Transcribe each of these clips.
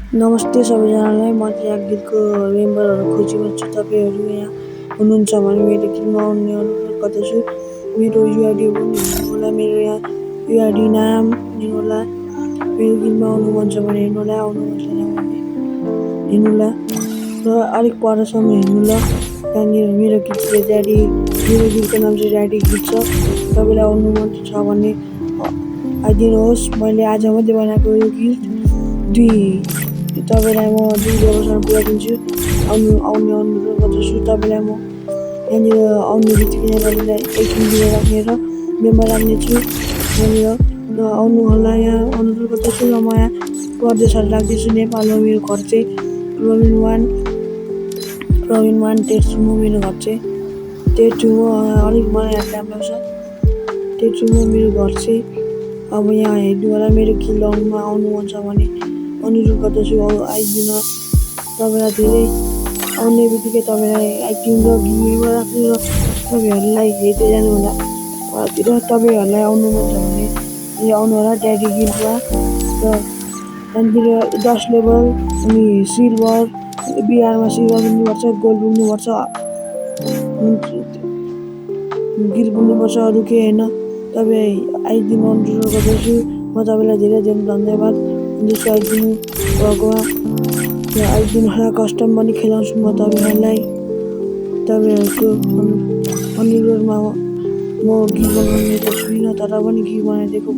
नमस्ते सबैजनालाई, म चाहिँ यहाँ गिलको मेम्बरहरू खोजीमा छु। तपाईँहरू यहाँ हुनुहुन्छ भने मेरो गिलमा आउने अनुरोध गर्दछु। मेरो युआइडी पनि हेर्नुहोला, मेरो यहाँ युआइडी नाम हेर्नुहोला। मेरो गिलमा आउनु मन छ भने हेर्नुहोला, आउनु मन छैन भने हेर्नुहोला र अलिक परसम्म हेर्नुहोला। त्यहाँनिर मेरो गिल चाहिँ मेरो गिलको नाम चाहिँ ड्याडी गिल छ। तपाईँलाई आउनु मन छ भने आइदिनुहोस्। मैले आज मात्रै बनाएको यो गिल तपाईँलाई म 2 वर्षसम्म कुरा दिन्छु। आउने अनुरोध गर्दछु। तपाईँलाई म यहाँनिर आउने बित्तिकै तपाईँलाई एकछिन दिएर राख्ने र मेम्बर राख्नेछु यहाँनिर र आउनुहोला। यहाँ अनुरोध गर्दछु र म यहाँ प्रदेशहरू राख्दैछु। नेपालमा मेरो घर चाहिँ प्रवीण 1 तेह्रथुममा मेरो घर चाहिँ तेह्रथुममा। अलिक मलाई टाइम लाग्छ। तेह्रथुममा मेरो घर चाहिँ। अब यहाँ हेर्नु होला, मेरो गिल आउनु मन छ भने अनुरोध गर्दछु आइदिन। तपाईँलाई धेरै आउने बित्तिकै तपाईँलाई आइदिनु र गिलमा राख्नु र तपाईँहरूलाई हेर्दै जानु होला। तपाईँहरूलाई आउनु मन छ भने आउनु होला ड्याडी गिलमा। र त्यहाँनिर 10 लेभल अनि सिल्भर, बिहारमा सिल्भर पुग्नुपर्छ, गोल्ड पुग्नुपर्छ, गिल पुग्नुपर्छ, अरू केही होइन। तपाईँ आइदिनु अनुरोध गर्दछु। म तपाईँलाई धेरै धेरै धन्यवाद दिन्छु आइदिनु भएकोमा। आइदिनु होला। कस्टम पनि खेलाउँछु म तपाईँहरूलाई। तपाईँहरूको अनुरोधमा म गिल बनाउने त छुइनँ, तर पनि गिल बनाइदिएको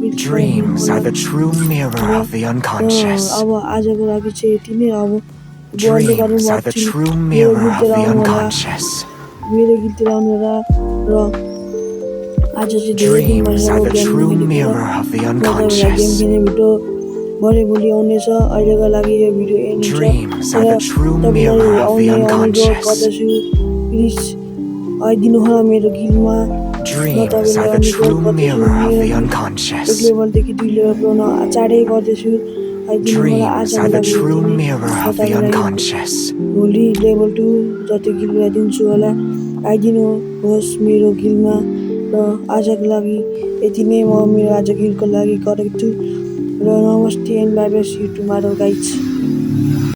अब आजको लागि चाहिँ यति नै। अब बन्द गर्नु मेरो गिलतिर आउनु होला र आज चाहिँ धेरै दिन गेम खेल्ने भिडियो भरे भोलि आउनेछ। अहिलेको लागि यो भिडियो एन्ड हुन्छ। तपाईँलाई आउने अनुरोध गर्दछु, प्लिज आइदिनु होला मेरो गिलमा। एक लेभलदेखि 2 लेभल पुऱ्याउन चाँडै गर्दैछु। आइदिनु होला। आजको लागि भोलि लेभल 2 जति गिल दिन्छु होला। आइदिनुहोस् मेरो गिलमा। र आजको लागि यति नै। म मेरो आज गिलको लागि गरेको छु र नमस्ते and bye bye, see you tomorrow guys.